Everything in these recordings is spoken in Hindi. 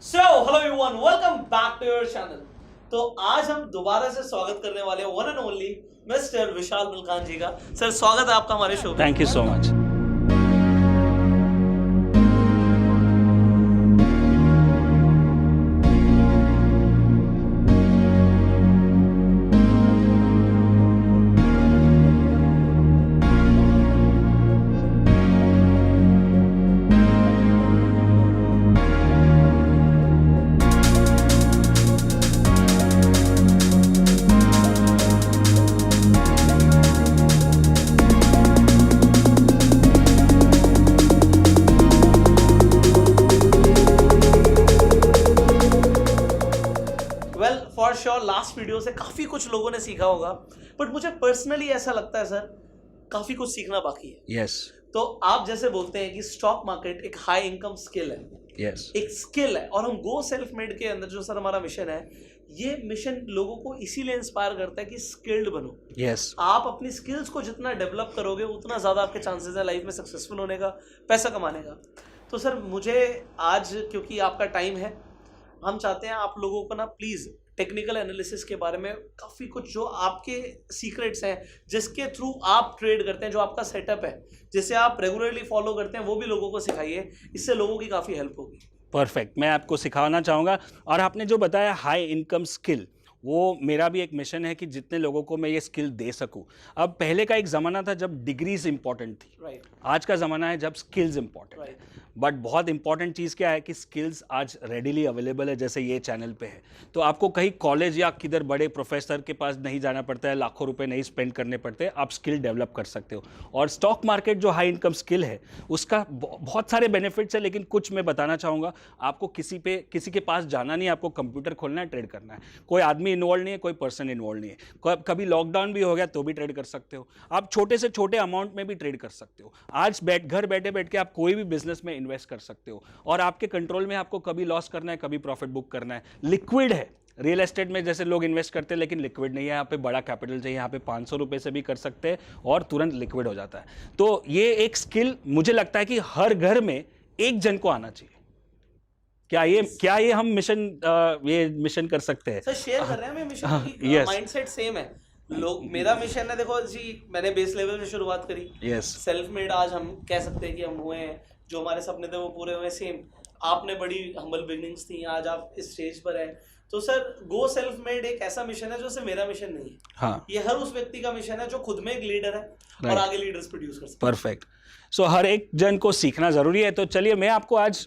So hello everyone, welcome back to your channel. तो आज हम दोबारा से स्वागत करने वाले हैं one and only mister Vishal Mulkan ji का। सर, स्वागत है आपका हमारे शो पे। Thank you so much. Well for sure last video से काफी कुछ लोगों ने सीखा होगा, बट मुझे पर्सनली ऐसा लगता है सर, काफी कुछ सीखना बाकी है। यस तो आप जैसे बोलते हैं कि स्टॉक मार्केट एक हाई इनकम स्किल है, यस एक स्किल है, और हम गो सेल्फ मेड के अंदर जो सर हमारा मिशन है, ये मिशन लोगों को इसीलिए इंस्पायर करता है कि स्किल्ड बनो। यस आप अपनी स्किल्स को जितना डेवलप करोगे उतना ज़्यादा आपके चांसेस है लाइफ में सक्सेसफुल होने का, पैसा कमाने का। तो सर मुझे आज, क्योंकि आपका टाइम है, हम चाहते हैं आप लोगों को ना प्लीज़ टेक्निकल एनालिसिस के बारे में काफ़ी कुछ जो आपके सीक्रेट्स हैं, जिसके थ्रू आप ट्रेड करते हैं, जो आपका सेटअप है, जिसे आप रेगुलरली फॉलो करते हैं, वो भी लोगों को सिखाइए। इससे लोगों की काफ़ी हेल्प होगी। परफेक्ट। मैं आपको सिखाना चाहूँगा। और आपने जो बताया हाई इनकम स्किल, वो मेरा भी एक मिशन है कि जितने लोगों को मैं ये स्किल दे सकूं। अब पहले का एक ज़माना था जब डिग्रीज इंपॉर्टेंट थी, राइट। आज का ज़माना है जब स्किल्स इंपॉर्टेंट है। बट बहुत इंपॉर्टेंट चीज़ क्या है कि स्किल्स आज रेडीली अवेलेबल है, जैसे ये चैनल पे है। तो आपको कहीं कॉलेज या किधर बड़े प्रोफेसर के पास नहीं जाना पड़ता है, लाखों रुपए नहीं स्पेंड करने पड़ते, आप स्किल डेवलप कर सकते हो। और स्टॉक मार्केट जो हाई इनकम स्किल है, उसका बहुत सारे बेनिफिट्स है, लेकिन कुछ मैं बताना चाहूँगा। आपको किसी के पास जाना नहीं है, आपको कंप्यूटर खोलना है, ट्रेड करना है। कोई आदमी इन्वॉल्व नहीं है, कोई पर्सन इन्वॉल्व नहीं है। कभी लॉकडाउन भी हो गया तो भी ट्रेड कर सकते हो। आप छोटे से छोटे अमाउंट में भी ट्रेड कर सकते हो। आज घर बैठे के आप कोई भी बिजनेस में इन्वेस्ट कर सकते हो, और आपके कंट्रोल में। आपको कभी लॉस करना है, कभी प्रॉफिट बुक करना है। लिक्विड है। रियल एस्टेट में जैसे लोग इन्वेस्ट करते हैं, लेकिन लिक्विड नहीं है। यहाँ पे बड़ा कैपिटल चाहिए। यहाँ पे 500 रुपए से भी कर सकते हैं और तुरंत लिक्विड हो जाता है। तो ये एक स्किल मुझे लगता है कि हर घर में एक जन को आना चाहिए। क्या ये हम मिशन कर सकते हैं? सर शेयर कर रहे हैं, हमें मिशन की यस माइंडसेट सेम है। लोग, मेरा मिशन है, देखो जी, मैंने बेस लेवल से शुरुआत करी। यस सेल्फ मेड आज हम कह सकते हैं कि हम हुए हैं। जो हमारे सपने थे वो पूरे हुए। सेम आपने बड़ी हम्बल बिगनिंग्स थी, आज आप इस स्टेज पर हैं। तो सर गो सेल्फ मेड एक ऐसा मिशन है जो सिर्फ मेरा मिशन नहीं है। हाँ, ये हर उस व्यक्ति का मिशन है जो खुद में एक लीडर है और Right. आगे लीडर्स प्रोड्यूस कर सकता है। परफेक्ट। सो हर एक जन को सीखना जरूरी है। तो चलिए मैं आपको आज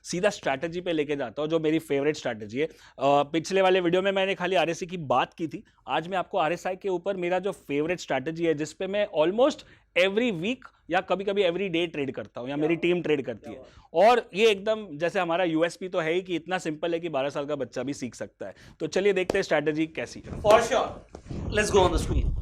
सीधा स्ट्रैटेजी पे लेके जाता हूँ, जो मेरी फेवरेट स्ट्रैटेजी है। पिछले वाले वीडियो में मैंने खाली आरएससी की बात की थी। आज मैं आपको आरएसआई के ऊपर मेरा जो फेवरेट स्ट्रैटेजी है, जिसपे मैं ऑलमोस्ट एवरी वीक या कभी कभी एवरी डे ट्रेड करता हूँ, या मेरी टीम ट्रेड करती है। और ये एकदम जैसे हमारा यूएसपी तो है ही कि इतना सिंपल है कि 12 साल का बच्चा भी सीख सकता है। तो चलिए देखते हैं स्ट्रैटेजी कैसी है। For sure, let's go on the screen.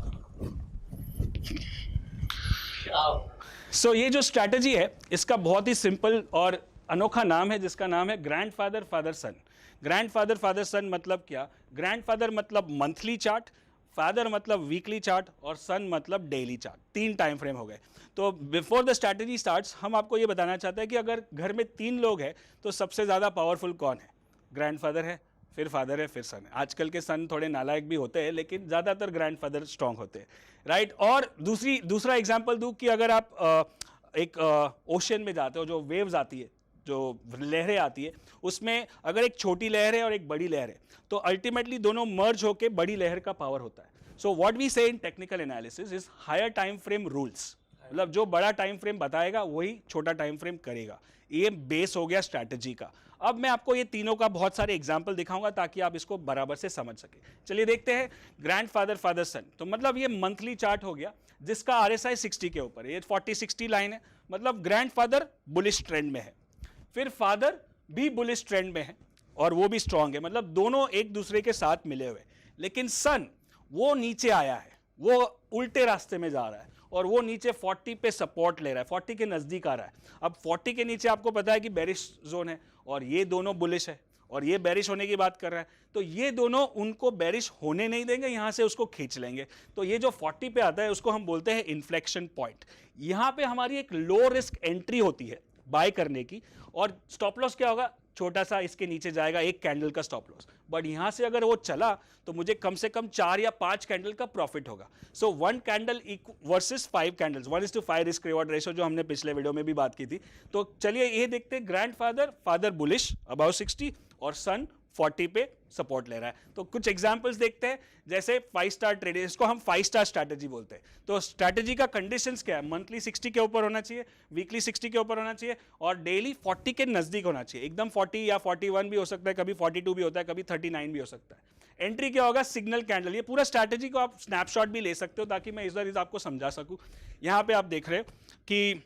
So ये जो स्ट्रैटेजी है, इसका बहुत ही सिंपल और अनोखा नाम है, जिसका नाम है ग्रैंडफादर फादर सन। ग्रैंडफादर फादर सन मतलब क्या? ग्रैंडफादर मतलब मंथली चार्ट, फादर मतलब वीकली चार्ट, और सन मतलब डेली चार्ट। 3 टाइम फ्रेम हो गए। तो बिफोर द स्ट्रैटेजी स्टार्ट्स, हम आपको ये बताना चाहते हैं कि अगर घर में 3 लोग हैं तो सबसे ज़्यादा पावरफुल कौन है? ग्रैंडफादर है, फिर फादर है, फिर सन है। आजकल के सन थोड़े नालायक भी होते हैं, लेकिन ज़्यादातर ग्रैंडफादर स्ट्रांग होते हैं, राइट। और दूसरा एग्जांपल दूं कि अगर आप एक ओशन में जाते हो, जो वेव्स आती है, जो लहरें आती है, उसमें अगर एक छोटी लहर है और एक बड़ी लहर है, तो अल्टीमेटली दोनों मर्ज होकर बड़ी लहर का पावर होता है। सो what we say in technical analysis is higher time frame rules. मतलब जो बड़ा टाइम फ्रेम बताएगा वही छोटा टाइम फ्रेम करेगा। ये बेस हो गया स्ट्रैटेजी का। अब मैं आपको ये तीनों का बहुत सारे एग्जाम्पल दिखाऊंगा ताकि आप इसको बराबर से समझ सके। चलिए देखते हैं। ग्रैंडफादर फादर सन, तो मतलब ये मंथली चार्ट हो गया, जिसका आरएसआई 60 के ऊपर है। ये 40-60 लाइन है, मतलब ग्रैंडफादर बुलिश ट्रेंड में है। फिर फादर भी बुलिश ट्रेंड में है और वो भी स्ट्रांग है, मतलब दोनों एक दूसरे के साथ मिले हुए। लेकिन सन वो नीचे आया है, वो उल्टे रास्ते में जा रहा है, और वो नीचे 40 पे सपोर्ट ले रहा है, 40 के नजदीक आ रहा है। अब 40 के नीचे आपको पता है कि बेरिश जोन है, और ये दोनों बुलिश है, और ये बेरिश होने की बात कर रहा है। तो ये दोनों उनको बेरिश होने नहीं देंगे, यहां से उसको खींच लेंगे। तो ये जो 40 पे आता है उसको हम बोलते हैं इन्फ्लेक्शन पॉइंट। यहां पे हमारी एक लो रिस्क एंट्री होती है, बाय करने की, और स्टॉप लॉस क्या होगा, छोटा सा इसके नीचे जाएगा, एक कैंडल का स्टॉप लॉस, बट यहां से अगर वो चला तो मुझे कम से कम 4 या 5 कैंडल का प्रॉफिट होगा। सो 1 candle versus 5 candles, 1:5 risk reward ratio, जो हमने पिछले वीडियो में भी बात की थी। तो चलिए ये देखते हैं, ग्रैंडफादर, फादर बुलिश अबाउट 60 और सन 40 पे सपोर्ट ले रहा है। तो कुछ एग्जांपल्स देखते हैं, जैसे 5 स्टार ट्रेड, इसको हम 5 स्टार स्ट्रैटेजी बोलते हैं। तो स्ट्रैटेजी का कंडीशंस क्या है, मंथली 60 के ऊपर होना चाहिए, वीकली 60 के ऊपर होना चाहिए, और डेली 40 के नजदीक होना चाहिए, एकदम 40 या 41 भी हो सकता है, कभी 42 भी होता है, कभी 39 भी हो सकता है। एंट्री क्या होगा, सिग्नल कैंडल। ये पूरा स्ट्रैटेजी को आप स्नैपशॉट भी ले सकते हो ताकि मैं इस आपको समझा सकूं। यहां पे आप देख रहे हो कि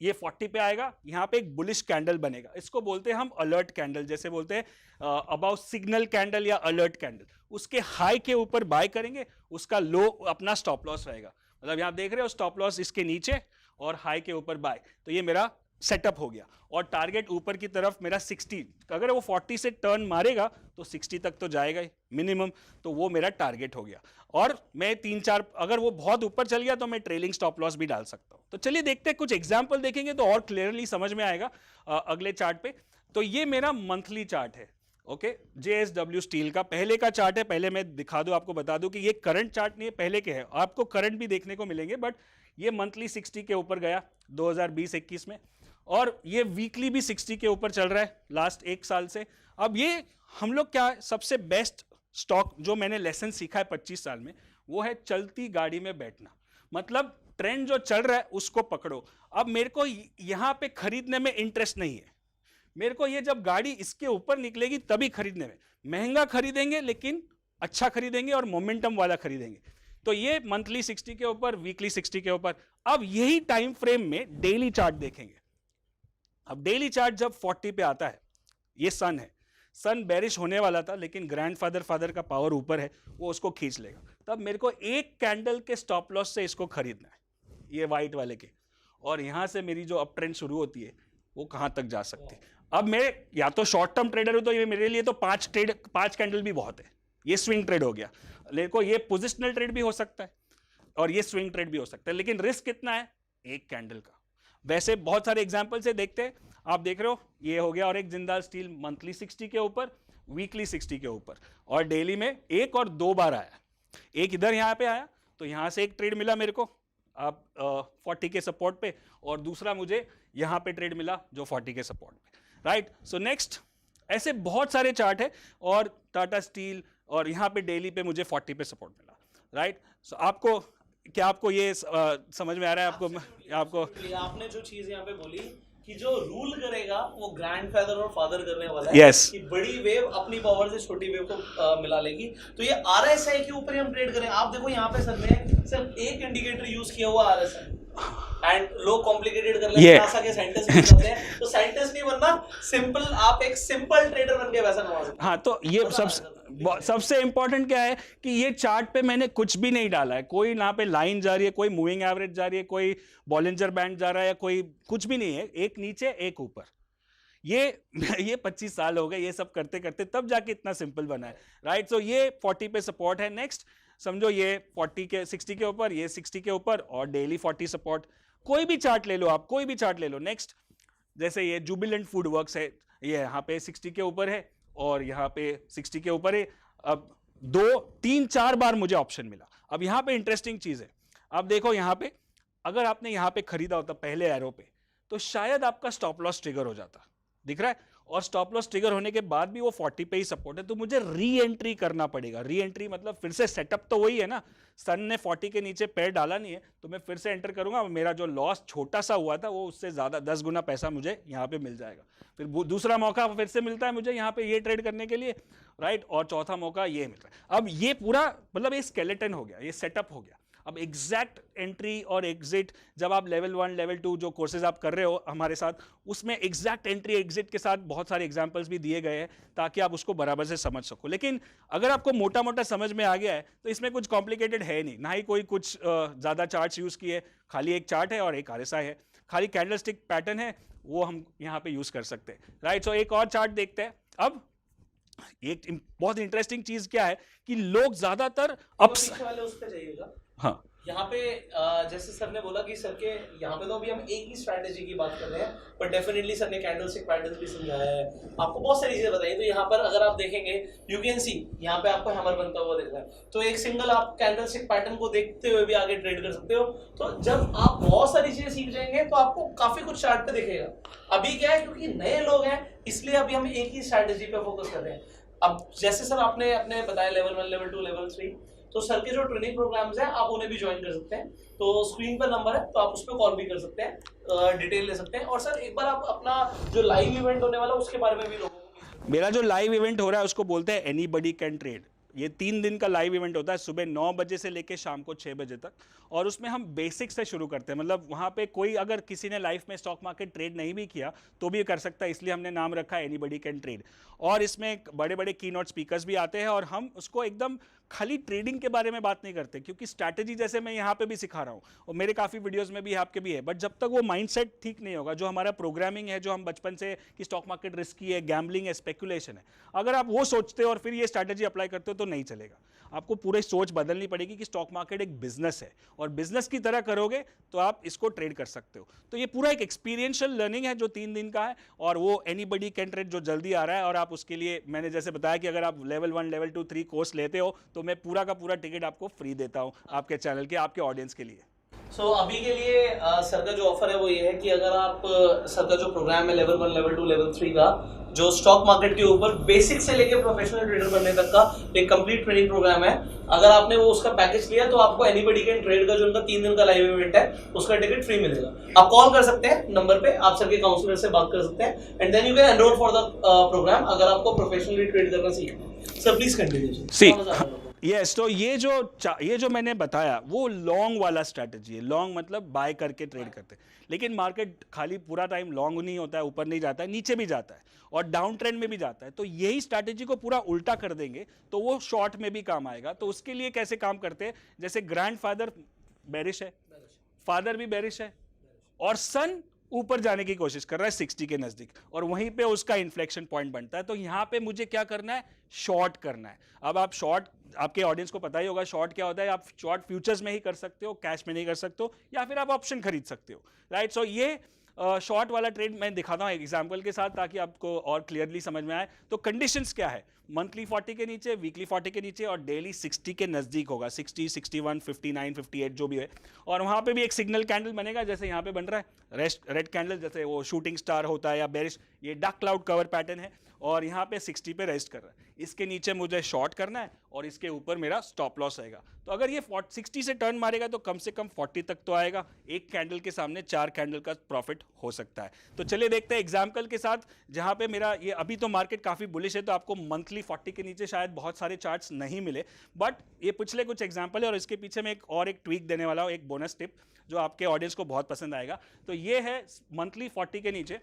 ये 40 पे आएगा, यहाँ पे एक बुलिश कैंडल बनेगा, इसको बोलते हैं हम अलर्ट कैंडल, जैसे बोलते हैं अबाउट सिग्नल कैंडल या अलर्ट कैंडल। उसके हाई के ऊपर बाय करेंगे, उसका लो अपना स्टॉप लॉस रहेगा। मतलब यहाँ देख रहे हो स्टॉप लॉस इसके नीचे और हाई के ऊपर बाय, तो ये मेरा सेटअप हो गया। और टारगेट ऊपर की तरफ मेरा 60, अगर वो 40 से टर्न मारेगा तो 60 तक तो जाएगा ही मिनिमम, तो वो मेरा टारगेट हो गया। और मैं 3-4, अगर वो बहुत ऊपर चल गया तो मैं ट्रेलिंग स्टॉप लॉस भी डाल सकता हूं। तो चलिए देखते हैं, कुछ एग्जांपल देखेंगे तो और क्लियरली समझ में आएगा अगले चार्ट पे। तो ये मेरा मंथली चार्ट है, ओके, JSW स्टील का पहले का चार्ट है। पहले मैं दिखा दूं, आपको बता दूं कि ये करंट चार्ट नहीं है, पहले के है, आपको करंट भी देखने को मिलेंगे, बट ये मंथली 60 के ऊपर गया 2020-21 में, और ये वीकली भी 60 के ऊपर चल रहा है लास्ट 1 साल से। अब ये हम लोग क्या, सबसे बेस्ट स्टॉक जो मैंने लेसन सीखा है 25 साल में, वो है चलती गाड़ी में बैठना। मतलब ट्रेंड जो चल रहा है उसको पकड़ो। अब मेरे को यहां पे खरीदने में इंटरेस्ट नहीं है, मेरे को ये जब गाड़ी इसके ऊपर निकलेगी तभी खरीदने में, महंगा खरीदेंगे लेकिन अच्छा खरीदेंगे और मोमेंटम वाला खरीदेंगे। तो ये मंथली 60 के ऊपर, वीकली 60 के ऊपर। अब यही टाइम फ्रेम में डेली चार्ट देखेंगे। अब डेली चार्ट जब 40 पे आता है, ये सन है, सन बेरिश होने वाला था लेकिन ग्रैंडफादर फादर का पावर ऊपर है, वो उसको खींच लेगा। तब मेरे को एक कैंडल के स्टॉप लॉस से इसको खरीदना है, ये वाइट वाले के, और यहां से मेरी जो अप ट्रेंड शुरू होती है वो कहां तक जा सकती है। अब मैं या तो शॉर्ट टर्म ट्रेडर हूं, तो ये मेरे लिए तो 5 कैंडल भी बहुत है, ये स्विंग ट्रेड हो गया। लेकिन ये पोजिशनल ट्रेड भी हो सकता है और ये स्विंग ट्रेड भी हो सकता है, लेकिन रिस्क कितना है, एक कैंडल का। वैसे बहुत सारे एग्जांपल से देखते हैं, आप देख रहे हो ये हो गया, और एक जिंदाल स्टील मंथली 60 के ऊपर, वीकली 60 के ऊपर, और डेली में 1 और 2 बार आया। एक इधर यहाँ पे आया तो यहाँ से एक ट्रेड मिला मेरे को आप 40 के सपोर्ट पे, और दूसरा मुझे यहाँ पे ट्रेड मिला जो 40 के सपोर्ट पे, राइट। सो नेक्स्ट, ऐसे बहुत सारे चार्ट है, और टाटा स्टील, और यहाँ पे डेली पे मुझे 40 पे सपोर्ट मिला, राइट। सो आपको क्या, आपको ये समझ में आ रहा है आपको आपने जो चीज यहाँ पे बोली कि जो रूल करेगा वो ग्रैंडफादर और फादर करने वाला है, yes. कि बड़ी वेव अपनी पावर से छोटी वेव को मिला लेगी। तो ये RSI के ऊपर हम ट्रेड करें। आप देखो यहाँ पे सर ने सिर्फ एक इंडिकेटर यूज किया हुआ RSI, एंड लो कॉम्प्लिकेटेड कर लेते हैं, नासा के साइंटिस्ट भी करते हैं। तो साइंटिस्ट नहीं बनना, सिंपल, आप एक सिंपल ट्रेडर बन के पैसा कमा सकते हैं। हाँ, तो ये सबसे इंपॉर्टेंट क्या है कि ये चार्ट पे मैंने कुछ भी नहीं डाला है, कोई यहाँ पे लाइन जा रही है, कोई मूविंग एवरेज जा रही है, कोई बॉलिंजर बैंड जा रहा है, कोई कुछ भी नहीं है, एक नीचे एक ऊपर। ये 25 साल हो गए ये सब करते करते, तब जाके इतना सिंपल बना है, राइट। सो ये 40 पे सपोर्ट है। नेक्स्ट समझो ये 40 के 60 के ऊपर, ये 60 के ऊपर, और डेली 40 सपोर्ट। कोई भी चार्ट ले लो आप, कोई भी चार्ट ले लो। नेक्स्ट जैसे ये जुबिलेंट फूड वर्क्स है, ये यहाँ पे 60 के ऊपर है और यहाँ पे 60 के ऊपर है। अब 2-3-4 बार मुझे ऑप्शन मिला। अब यहाँ पे इंटरेस्टिंग चीज है, अब देखो यहाँ पे अगर आपने यहाँ पे खरीदा होता पहले एरो पे, तो शायद आपका स्टॉप लॉस ट्रिगर हो जाता, दिख रहा है। और स्टॉप लॉस ट्रिगर होने के बाद भी वो 40 पे ही सपोर्ट है, तो मुझे री एंट्री करना पड़ेगा। री एंट्री मतलब फिर से सेटअप तो वही है ना, सन ने 40 के नीचे पैर डाला नहीं है, तो मैं फिर से एंटर करूंगा, मेरा जो लॉस छोटा सा हुआ था वो उससे ज्यादा 10 गुना पैसा मुझे यहाँ पे मिल जाएगा। फिर दूसरा मौका फिर से मिलता है मुझे यहाँ पे ये ट्रेड करने के लिए, राइट। और चौथा मौका ये मिल रहा है। अब ये पूरा मतलब ये स्केलेटन हो गया, ये सेटअप हो गया। अब एग्जैक्ट एंट्री और एग्जिट, जब आप लेवल 1 लेवल 2 जो कोर्सेज आप कर रहे हो हमारे साथ, उसमें एग्जैक्ट एंट्री एग्जिट के साथ बहुत सारे एग्जांपल्स भी दिए गए हैं ताकि आप उसको बराबर से समझ सको। लेकिन अगर आपको मोटा मोटा समझ में आ गया है तो इसमें कुछ कॉम्प्लिकेटेड है नहीं, ना ही कोई कुछ ज़्यादा चार्ट्स यूज़ किए, खाली एक चार्ट है और एक RSI है, खाली कैंडलस्टिक पैटर्न है, वो हम यहाँ पे यूज़ कर सकते हैं, राइट। सो एक और चार्ट देखते हैं। अब एक बहुत इंटरेस्टिंग चीज़ क्या है कि लोग ज़्यादातर वाले उस पे जाइएगा, हाँ यहाँ पे जैसे सर ने बोला कि सर के यहाँ पे तो अभी हम एक ही स्ट्रैटेजी की बात कर रहे हैं, पर डेफिनेटली सर ने कैंडलस्टिक पैटर्न्स भी समझाया है, आपको बहुत सारी चीजें बताई। तो यहाँ पर अगर आप देखेंगे यू कैन सी यहाँ पे आपको हैमर बनता हुआ दिख रहा है, तो एक सिंगल आप कैंडलस्टिक पैटर्न को देखते हुए भी आगे ट्रेड कर सकते हो। तो जब आप बहुत सारी चीजें सीख जाएंगे तो आपको काफी कुछ चार्ट पे दिखेगा। अभी क्या है, क्योंकि नए लोग हैं इसलिए अभी हम एक ही स्ट्रैटेजी पे फोकस कर रहे हैं। अब जैसे सर आपने अपने बताया लेवल 1, लेवल 2, लेवल 3, तो सर के जो ट्रेनिंग प्रोग्राम्स हैं आप उन्हें भी ज्वाइन कर सकते हैं। तो स्क्रीन पर नंबर है, तो आप उस पर कॉल भी कर सकते हैं, डिटेल ले सकते हैं। और सर एक बार आप अपना जो लाइव इवेंट होने वाला है उसके बारे में भी लोगों को। मेरा जो लाइव इवेंट हो रहा है उसको बोलते हैं एनीबडी कैन ट्रेड। ये 3 दिन का लाइव इवेंट होता है, सुबह 9 बजे से लेके शाम को 6 बजे तक। और उसमें हम बेसिक से शुरू करते हैं, मतलब वहाँ पे कोई अगर किसी ने लाइफ में स्टॉक मार्केट ट्रेड नहीं भी किया तो भी कर सकता है, इसलिए हमने नाम रखा है एनीबडी कैन ट्रेड। और इसमें बड़े बड़े कीनोट स्पीकर्स भी आते हैं और हम उसको एकदम खाली ट्रेडिंग के बारे में बात नहीं करते, क्योंकि स्ट्रैटेजी जैसे मैं यहाँ पे भी सिखा रहा हूँ और मेरे काफ़ी वीडियोस में भी आपके भी है, बट जब तक वो माइंडसेट ठीक नहीं होगा, जो हमारा प्रोग्रामिंग है, जो हम बचपन से कि स्टॉक मार्केट रिस्की है, गैम्बलिंग है, स्पेकुलेशन है, अगर आप वो सोचते हो और फिर ये स्ट्रैटेजी अप्लाई करते हो तो नहीं चलेगा। आपको पूरी सोच बदलनी पड़ेगी कि स्टॉक मार्केट एक बिजनेस है और बिजनेस की तरह करोगे तो आप इसको ट्रेड कर सकते हो। तो ये पूरा एक एक्सपीरियंशियल लर्निंग है जो 3 दिन का है, और वो एनीबडी कैन ट्रेड जो जल्दी आ रहा है। और आप उसके लिए मैंने जैसे बताया कि अगर आप लेवल 1, लेवल 2, 3 कोर्स लेते हो तो मैं पूरा का पूरा टिकट आपको फ्री देता हूँ आपके चैनल के, आपके ऑडियंस के लिए। सो अभी के लिए सर का जो ऑफर है वो ये है कि अगर आप सर का जो प्रोग्राम है लेवल 1, लेवल 2, लेवल 3 का, जो स्टॉक मार्केट के ऊपर बेसिक से लेकर प्रोफेशनल ट्रेडर बनने तक का एक कंप्लीट ट्रेनिंग प्रोग्राम है, अगर आपने वो उसका पैकेज लिया तो आपको एनीबडी कैन ट्रेड का जो उनका 3 दिन का लाइव इवेंट है उसका टिकट फ्री मिलेगा। आप कॉल कर सकते हैं नंबर पे, आप सर के काउंसलर से बात कर सकते हैं, and then you can enrol for the programme अगर आपको प्रोफेशनली ट्रेड करना सीखना है। Sir please continue. See yes, तो ये जो मैंने बताया वो लॉन्ग वाला स्ट्रैटेजी है। लॉन्ग मतलब बाय करके ट्रेड करते हैं, लेकिन मार्केट खाली पूरा टाइम लॉन्ग नहीं होता है, ऊपर नहीं जाता है, नीचे भी जाता है और डाउन ट्रेंड में भी जाता है। तो यही स्ट्रैटेजी को पूरा उल्टा कर देंगे तो वो शॉर्ट में भी काम आएगा। तो उसके लिए कैसे काम करते हैं, जैसे ग्रैंडफादर बेरिश है, फादर भी बेरिश है, और सन ऊपर जाने की कोशिश कर रहा है 60 के नजदीक, और वहीं पे उसका इन्फ्लेक्शन पॉइंट बनता है। तो यहां पे मुझे क्या करना है, शॉर्ट करना है। अब आप शॉर्ट, आपके ऑडियंस को पता ही होगा शॉर्ट क्या होता है। आप शॉर्ट फ्यूचर्स में ही कर सकते हो, कैश में नहीं कर सकते हो, या फिर आप ऑप्शन खरीद सकते हो, राइट। सो ये शॉर्ट वाला ट्रेड मैं दिखाता हूँ एक एग्जांपल के साथ ताकि आपको और क्लियरली समझ में आए। तो कंडीशंस क्या है, मंथली 40 के नीचे, वीकली 40 के नीचे और डेली 60 के नजदीक होगा, 60, 61, 59, 58 जो भी है। और वहाँ पे भी एक सिग्नल कैंडल बनेगा जैसे यहाँ पे बन रहा है, रेड कैंडल, जैसे वो शूटिंग स्टार होता है या बेरिश, ये डार्क क्लाउड कवर पैटर्न है, और यहाँ पे 60 पे रेस्ट कर रहा है। इसके नीचे मुझे शॉर्ट करना है और इसके ऊपर मेरा स्टॉप लॉस आएगा। तो अगर ये 60 से टर्न मारेगा तो कम से कम 40 तक तो आएगा। एक कैंडल के सामने 4 कैंडल का प्रॉफिट हो सकता है। तो चलिए देखते हैं एग्जाम्पल के साथ, जहाँ पे मेरा ये अभी तो मार्केट काफ़ी बुलिश है तो आपको मंथली 40 के नीचे शायद बहुत सारे चार्ट्स नहीं मिले, बट ये पिछले कुछ एग्जाम्पल है और इसके पीछे मैं एक ट्वीक देने वाला हूँ, एक बोनस टिप जो आपके ऑडियंस को बहुत पसंद आएगा। तो ये है मंथली 40 के नीचे,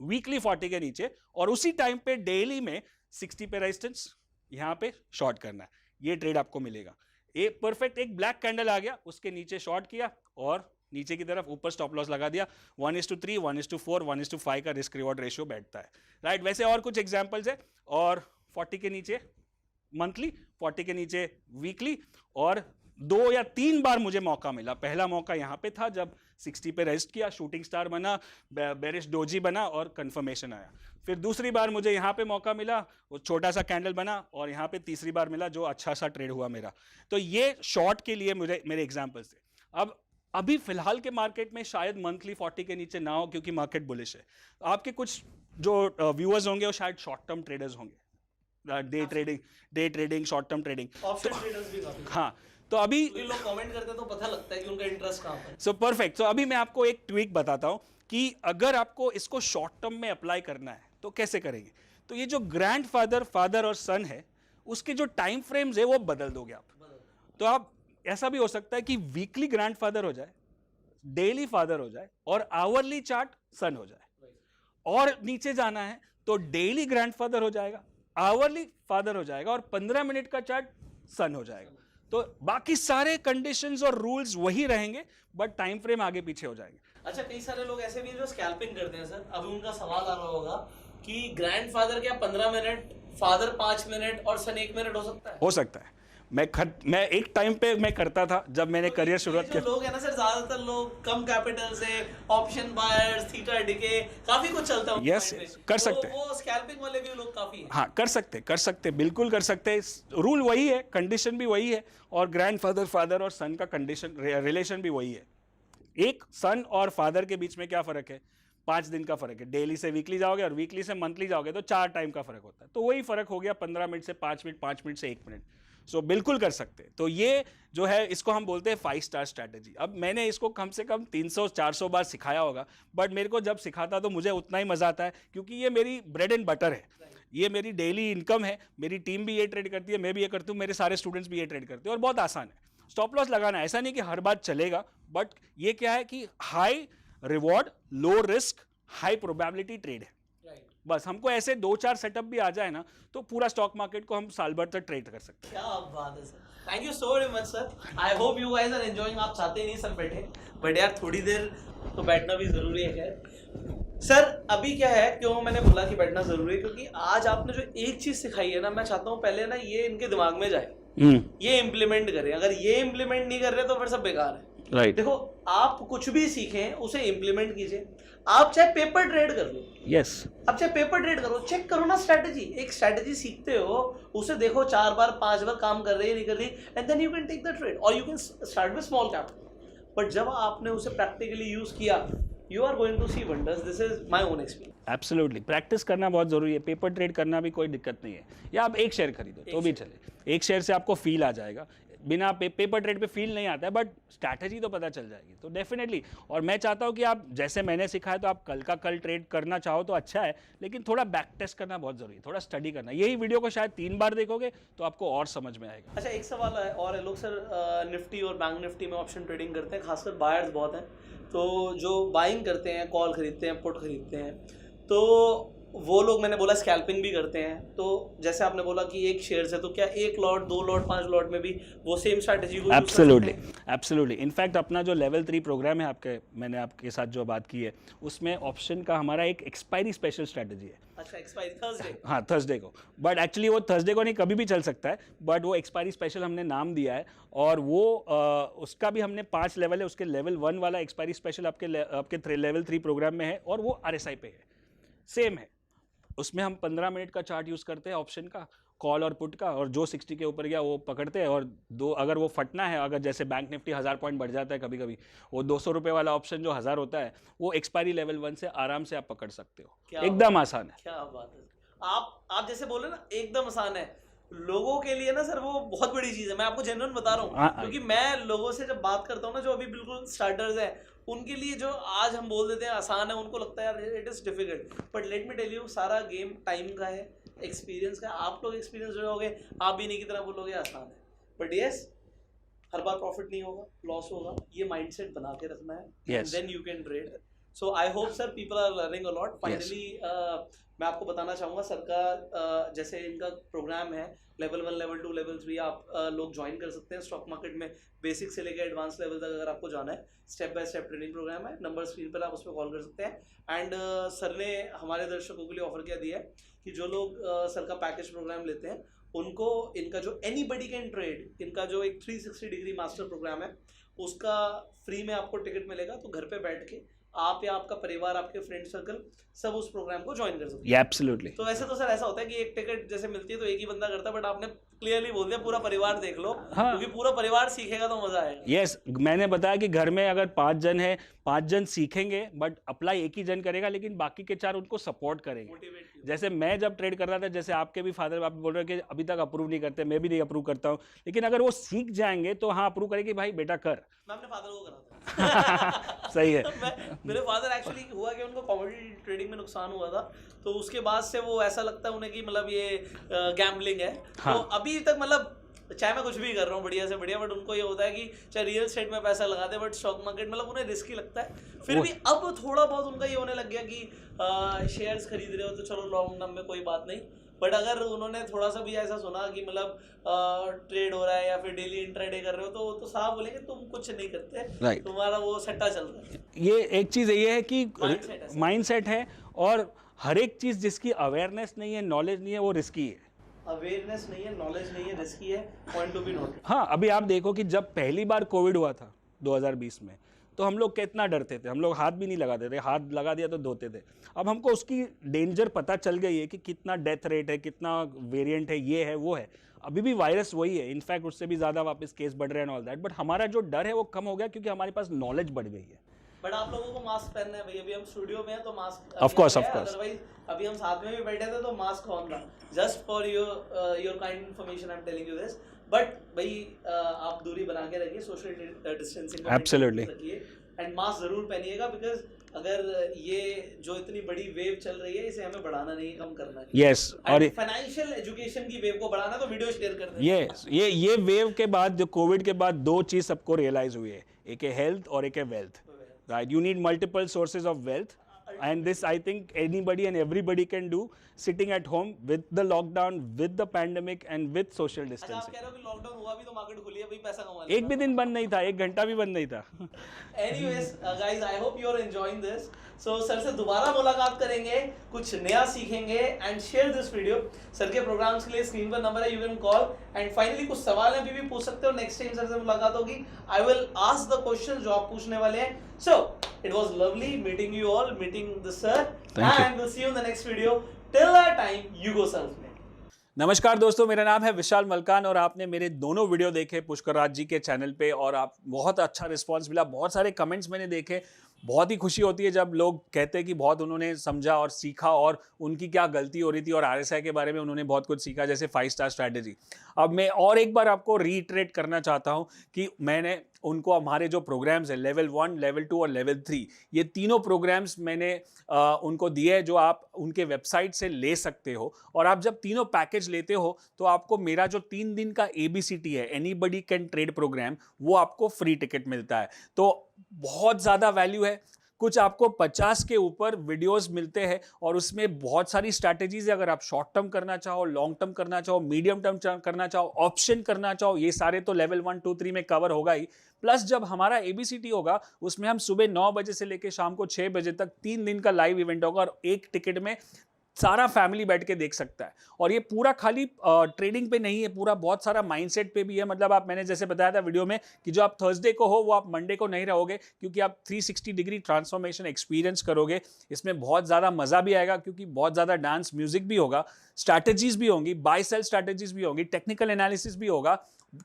वीकली 40 के नीचे, और उसी टाइम पे डेली में 60 पे रेजिस्टेंस, यहाँ पे शॉर्ट करना है। ये ट्रेड आपको मिलेगा। एक परफेक्ट एक ब्लैक कैंडल आ गया, उसके नीचे शॉर्ट किया और नीचे की तरफ ऊपर स्टॉप लॉस लगा दिया। 1:3, 1:4, 1:5 का रिस्क रिवॉर्ड रेशियो बैठता है, राइट। वैसे और कुछ एग्जांपल्स है, और 40 के नीचे मंथली, 40 के नीचे वीकली, और 2 या 3 बार मुझे मौका मिला। पहला मौका यहाँ पे था जब 60 पे रेस्ट किया, शूटिंग स्टार बना, बेरिश डोजी बना और कंफर्मेशन आया। फिर दूसरी बार मुझे यहाँ पे मौका मिला, वो छोटा सा कैंडल बना, और यहाँ पे तीसरी बार मिला जो अच्छा सा ट्रेड हुआ मेरा। तो ये शॉर्ट के लिए मेरे एग्जाम्पल्स थे। अब अभी फिलहाल के मार्केट में शायद मंथली 40 के नीचे ना हो क्योंकि मार्केट बुलिश है। आपके कुछ जो व्यूअर्स होंगे वो शायद शॉर्ट टर्म ट्रेडर्स होंगे, day trading, short term trading, option traders भी काफी। हाँ। तो अभी लोग कमेंट करते हैं तो पता लगता है कि उनका इंटरेस्ट कहाँ पर है। So perfect. तो अभी मैं आपको एक ट्विक बताता हूँ कि अगर आपको इसको शॉर्ट टर्म में अप्लाई करना है तो कैसे करेंगे। तो ये जो ग्रैंडफादर, फादर और सन है, उसके जो टाइम फ्रेम्स है वो बदल दोगे आप। तो आप, ऐसा भी हो सकता है कि वीकली ग्रैंडफादर हो जाए, डेली फादर हो जाए और आवरली चार्ट सन हो जाए, और नीचे जाना है तो डेली ग्रैंडफादर हो जाएगा, आवरली फादर हो जाएगा और 15 मिनट का चार्ट सन हो जाएगा। तो बाकी सारे कंडीशंस और रूल्स वही रहेंगे, बट टाइम फ्रेम आगे पीछे हो जाएंगे। अच्छा, कई सारे लोग ऐसे भी जो स्कैल्पिंग करते हैं सर, अभी उनका सवाल आ रहा होगा कि ग्रैंडफादर क्या 15 मिनट, फादर 5 मिनट और सन 1 मिनट हो सकता है? हो सकता है। मैं एक टाइम पे मैं करता था जब मैंने करियर शुरुआत जो किया। लोग हैं ना सर, ज्यादातर लोग कम कैपिटल से ऑप्शन बायर्स, थीटा डिके, काफी कुछ चलता है उनके Yes, mind yes, में। कर तो सकते हैं। वो स्कैल्पिंग वाले भी लोग काफी हैं। हाँ, कर सकते, बिल्कुल कर सकते हैं। रूल वही है, कंडीशन भी वही है, और ग्रैंडफादर फादर और सन का कंडीशन रिलेशन भी वही है। एक सन और फादर के बीच में क्या फर्क है? 5 दिन का फर्क है। डेली से वीकली जाओगे और वीकली से मंथली जाओगे तो 4 टाइम का फर्क होता है। तो वही फर्क हो गया 15 मिनट से 5 मिनट, 5 मिनट से 1 मिनट। सो बिल्कुल कर सकते हैं। तो ये जो है, इसको हम बोलते हैं 5 स्टार स्ट्रैटेजी। अब मैंने इसको कम से कम 300-400 बार सिखाया होगा, बट मेरे को जब सिखाता तो मुझे उतना ही मजा आता है, क्योंकि ये मेरी ब्रेड एंड बटर है, ये मेरी डेली इनकम है। मेरी टीम भी ये ट्रेड करती है, मैं भी ये करती हूँ, मेरे सारे स्टूडेंट्स भी ये ट्रेड करते हैं, और बहुत आसान है। स्टॉप लॉस लगाना ऐसा नहीं कि हर बात चलेगा, बट ये क्या है कि high reward, low risk, high probability trade है। बस हमको ऐसे 2-4 सेटअप भी आ जाए ना, तो पूरा स्टॉक मार्केट को हम साल भर तक ट्रेड कर सकते हैं। क्या बात है sir, thank you so very much sir. I hope you guys are enjoying. आप चाहते ही नहीं सर बैठे, बट यार थोड़ी देर तो बैठना भी जरूरी है। खैर सर, अभी क्या है, क्यों मैंने बोला कि बैठना जरूरी है, क्योंकि आज आपने जो एक चीज सिखाई है ना, मैं चाहता हूँ पहले ना ये इनके दिमाग में जाए, ये इम्प्लीमेंट करें। अगर ये इम्प्लीमेंट नहीं कर रहे तो फिर सब बेकार है। राइट। देखो, आप कुछ भी सीखें उसे इम्प्लीमेंट कीजिए। आप चाहे पेपर ट्रेड कर लो, यस, अब चाहे पेपर ट्रेड करो, चेक करो ना स्ट्रैटेजी। एक स्ट्रैटेजी सीखते हो, उसे देखो 4 बार 5 बार काम कर रही है नहीं कर रही, and then you can take the trade, और you can start with small capital. But जब आपने उसे प्रैक्टिकली यूज किया, you are going to see wonders. This is my own experience. Absolutely, practice करना बहुत जरूरी है। पेपर ट्रेड करना भी कोई दिक्कत नहीं है, या आप एक शेयर खरीदो तो भी चले। एक शेयर से आपको फील आ जाएगा, बिना पेपर ट्रेड पे फील नहीं आता है, बट स्ट्रैटेजी तो पता चल जाएगी। तो डेफिनेटली, और मैं चाहता हूँ कि आप जैसे मैंने सिखाया, तो आप कल का कल ट्रेड करना चाहो तो अच्छा है, लेकिन थोड़ा बैक टेस्ट करना बहुत जरूरी है, थोड़ा स्टडी करना। यही वीडियो को शायद 3 बार देखोगे तो आपको और समझ में आएगा। अच्छा, एक सवाल है और है, लोग सर निफ्टी और बैंक निफ्टी में ऑप्शन ट्रेडिंग करते हैं, खासकर बायर्स बहुत हैं। तो जो बाइंग करते हैं, कॉल खरीदते हैं, पुट खरीदते हैं, तो वो लोग, मैंने बोला स्कैल्पिंग भी करते हैं। तो जैसे आपने बोला कि एक शेयर है, तो क्या 1 लॉट, 2 लॉट, 5 लॉट में भी वो सेम स्ट्रैटेजी को एब्सोल्युटली, एब्सोल्युटली। इनफैक्ट अपना जो लेवल 3 प्रोग्राम है, मैंने आपके साथ जो बात की है, उसमें ऑप्शन का हमारा एक एक्सपायरी स्पेशल स्ट्रैटेजी है। अच्छा, एक्सपायरी थर्सडे? हाँ, थर्सडे को, बट एक्चुअली वो थर्सडे को नहीं, कभी भी चल सकता है, बट वो एक्सपायरी स्पेशल हमने नाम दिया है। और वो उसका भी हमने 5 लेवल है। उसके लेवल 1 वाला एक्सपायरी स्पेशल आपके लेवल 3 प्रोग्राम में है, और वो RSI पे है, सेम है। उसमें हम 15 मिनट का चार्ट यूज़ करते हैं ऑप्शन का, कॉल और पुट का, और जो 60 के ऊपर गया वो पकड़ते हैं। और अगर वो फटना है, अगर जैसे बैंक निफ्टी 1000 पॉइंट बढ़ जाता है कभी कभी, वो 200 रुपये वाला ऑप्शन जो 1000 होता है, वो एक्सपायरी लेवल 1 से आराम से आप पकड़ सकते हो। एकदम आसान है। क्या बात है। आप जैसे बोले ना, एकदम आसान है, लोगों के लिए ना सर वो बहुत बड़ी चीज़ है। मैं आपको जेन्युइन बता रहा हूँ, क्योंकि मैं लोगों से जब बात करता हूँ ना, जो अभी बिल्कुल स्टार्टर्स हैं, उनके लिए जो आज हम बोल देते हैं आसान है, उनको लगता है यार it is difficult. But let me tell you, सारा गेम टाइम का है, एक्सपीरियंस का। आप लोग एक्सपीरियंस हो जाओगे, आप भी नहीं की तरह बोलोगे आसान है, but yes, her bar profit नहीं होगा, लॉस होगा, ये माइंडसेट बना के रखना है, and then you can trade. So I hope sir people are learning a lot. Finally मैं आपको बताना चाहूँगा, सर का जैसे इनका प्रोग्राम है, लेवल 1, लेवल 2, लेवल 3 आप लोग ज्वाइन कर सकते हैं स्टॉक मार्केट में। बेसिक से लेकर एडवांस लेवल तक अगर आपको जाना है, step by step training programme है। नंबर स्क्रीन पर आप उस पर कॉल कर सकते हैं। एंड सर ने हमारे दर्शकों के लिए ऑफर क्या दिया है कि जो लोग सर का पैकेज प्रोग्राम लेते हैं, उनको इनका जो एनीबडी कैन ट्रेड, इनका जो एक 360 डिग्री मास्टर प्रोग्राम है, उसका फ्री में आपको टिकट मिलेगा। तो घर पे बैठ के आप या आपका परिवार, आपके फ्रेंड सर्कल, सब उस प्रोग्राम को ज्वाइन कर सकते हैं। एब्सोल्युटली। तो वैसे तो सर ऐसा होता है कि एक टिकट जैसे मिलती है तो एक ही बंदा करता है, बट आपने क्लियरली बोल दिया पूरा परिवार देख लो। हाँ। क्योंकि पूरा परिवार सीखेगा तो मजा आएगा। यस, मैंने बताया कि घर में अगर 5 जन है, 5 जन सीखेंगे, बट अप्लाई एक ही जन करेगा, लेकिन बाकी के 4 उनको सपोर्ट करेंगे। जैसे मैं जब ट्रेड कर रहा था, जैसे आपके भी फादर, आप बोल रहे हैं कि अभी तक अप्रूव नहीं करते, मैं भी नहीं अप्रूव करता हूँ, लेकिन अगर वो सीख जाएंगे तो हाँ अप्रूव करेंगे, भाई बेटा कर। मैं अपने फादर को कराता सही है। मेरे फादर एक्चुअली हुआ कि उनको कमोडिटी ट्रेडिंग में नुकसान हुआ था, तो उसके बाद से वो ऐसा लगता है उन्हें कि मतलब ये गैम्बलिंग है। हाँ। तो अभी तक मतलब चाहे मैं कुछ भी कर रहा हूँ बढ़िया से बढ़िया, बट उनको ये होता है कि चाहे रियल एस्टेट में पैसा लगा दे, बट स्टॉक मार्केट मतलब उन्हें रिस्की लगता है। फिर भी अब थोड़ा बहुत उनका ये होने लग गया कि शेयर्स खरीद रहे हो तो चलो लॉन्ग टर्म में कोई बात नहीं, बट अगर उन्होंने थोड़ा सा भी ऐसा सुना कि मतलब ट्रेड हो रहा है या फिर डेली इंट्राडे कर रहे हो, तो साहब बोलेंगे तुम कुछ नहीं करते, तुम्हारा वो सट्टा चल रहा है। ये एक चीज़ ये है कि माइंडसेट है, और हर एक चीज़ जिसकी अवेयरनेस नहीं है, नॉलेज नहीं है, वो रिस्की है। अवेयरनेस नहीं है, नॉलेज नहीं है, रिस्की है, पॉइंट टू बी नोटेड। हाँ, अभी आप देखो कि जब पहली बार कोविड हुआ था 2020 में, तो हम लोग कितना डरते थे, हम लोग हाथ भी नहीं लगाते थे, हाथ लगा दिया तो धोते थे। अब हमको उसकी डेंजर पता चल गई है कि कितना डेथ रेट है, कितना वेरिएंट है, ये है वो है। अभी भी वायरस वही है, इनफैक्ट उससे भी ज़्यादा वापस केस बढ़ रहे हैं ऑल दैट, बट हमारा जो डर है वो कम हो गया क्योंकि हमारे पास नॉलेज बढ़ गई है। बट आप लोगों को मास्क पहनना है भाई, अभी हम स्टूडियो में हैं तो mask Of course, of course. Otherwise अभी हम साथ में भी बैठे थे तो मास्क ऑन था। Just for your kind information I am telling you this. But भाई आप दूरी बना के रखिए, सोशल डिस्टेंसिंग Absolutely. रखिए एंड मास्क जरूर पहनिएगा, बिकॉज अगर ये जो इतनी बड़ी वेव चल रही है इसे हमें बढ़ाना नहीं है, कम करना है। यस, और फाइनेंशियल एजुकेशन की वेव को बढ़ाना है तो वीडियो शेयर कर दें। यस, ये वेव के बाद, जो कोविड के बाद, दो चीज सबको रियलाइज हुई है, एक है हेल्थ और एक है wealth. Right, you need multiple sources of wealth, and this I think anybody and everybody can do sitting at home with the lockdown, with the pandemic and with social अच्छा, आप distancing. कह रहे हो कि लॉकडाउन हुआ भी तो मार्केट खुली है भाई, पैसा कमा एक भी दिन बंद नहीं था, एक घंटा भी बंद नहीं था। Anyways, guys, I hope you are enjoying this. So, sir से दोबारा मुलाकात करेंगे, कुछ नया सीखेंगे and share this video. Sir के प्रोग्राम्स के लिए स्क्रीन पर नंबर है, you can call. And finally कुछ सवाल हैं अभी भी पूछ सकते हो, next time सर से मुलाकात होगी I will ask the questions जो आप पूछने वाले हैं. So, it was lovely meeting you all, meeting the sir. Thank you. And we'll see you in the next video. Till that time, you go self में। नमस्कार दोस्तों, मेरा नाम है विशाल मलकान और आपने मेरे दोनों वीडियो देखे पुष्कर राज जी के चैनल पे और आप बहुत अच्छा रिस्पांस मिला, बहुत सारे कमेंट्स मैंने देखे। बहुत ही खुशी होती है जब लोग कहते हैं कि बहुत उन्होंने समझा और सीखा और उनकी क्या गलती हो रही थी और आरएसआई के बारे में उन्होंने बहुत कुछ सीखा, जैसे 5 स्टार स्ट्रैटेजी। अब मैं और एक बार आपको रीइटरेट करना चाहता हूं कि मैंने उनको हमारे जो प्रोग्राम्स हैं लेवल 1, लेवल 2 और लेवल 3, ये तीनों प्रोग्राम्स मैंने उनको दिए हैं जो आप उनके वेबसाइट से ले सकते हो। और आप जब तीनों पैकेज लेते हो तो आपको मेरा जो 3 दिन का ABCT है, एनीबडी कैन ट्रेड प्रोग्राम, वो आपको फ्री टिकट मिलता है। तो बहुत ज़्यादा वैल्यू है। कुछ आपको 50 के ऊपर वीडियोस मिलते हैं और उसमें बहुत सारी स्ट्रैटेजीज है। अगर आप शॉर्ट टर्म करना चाहो, लॉन्ग टर्म करना चाहो, मीडियम टर्म करना चाहो, ऑप्शन करना चाहो, ये सारे तो लेवल 1, 2, 3 में कवर होगा ही। प्लस जब हमारा ABCT होगा उसमें हम सुबह 9 बजे से लेकर शाम को 6 बजे तक 3 दिन का लाइव इवेंट होगा और एक टिकट में सारा फैमिली बैठ के देख सकता है। और ये पूरा खाली ट्रेडिंग पे नहीं है, पूरा बहुत सारा माइंडसेट पे भी है। मतलब आप, मैंने जैसे बताया था वीडियो में कि जो आप थर्सडे को हो वो आप मंडे को नहीं रहोगे, क्योंकि आप 360 डिग्री ट्रांसफॉर्मेशन एक्सपीरियंस करोगे। इसमें बहुत ज़्यादा मज़ा भी आएगा क्योंकि बहुत ज़्यादा डांस म्यूजिक भी होगा, स्ट्रैटेजीज भी होंगी, बाय सेल स्ट्रैटेजीज भी होंगी, टेक्निकल एनालिसिस भी होगा,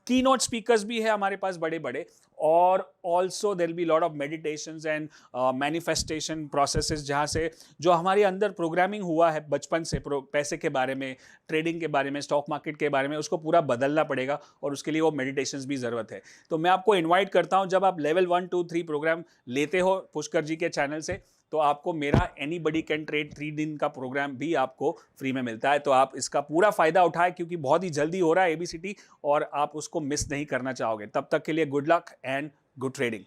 की नोट स्पीकर्स भी है हमारे पास बड़े बड़े, और also there will be lot of meditations and manifestation processes, जहाँ से जो हमारे अंदर प्रोग्रामिंग हुआ है बचपन से पैसे के बारे में, ट्रेडिंग के बारे में, स्टॉक मार्केट के बारे में, उसको पूरा बदलना पड़ेगा और उसके लिए वो मेडिटेशंस भी ज़रूरत है। तो मैं आपको इन्वाइट करता हूँ, जब आप लेवल 1, 2, 3 प्रोग्राम लेते हो पुष्कर जी के चैनल से, तो आपको मेरा एनीबडी कैन ट्रेड 3 दिन का प्रोग्राम भी आपको फ्री में मिलता है। तो आप इसका पूरा फायदा उठाएं क्योंकि बहुत ही जल्दी हो रहा है ABCT और आप उसको मिस नहीं करना चाहोगे। तब तक के लिए good luck and good trading.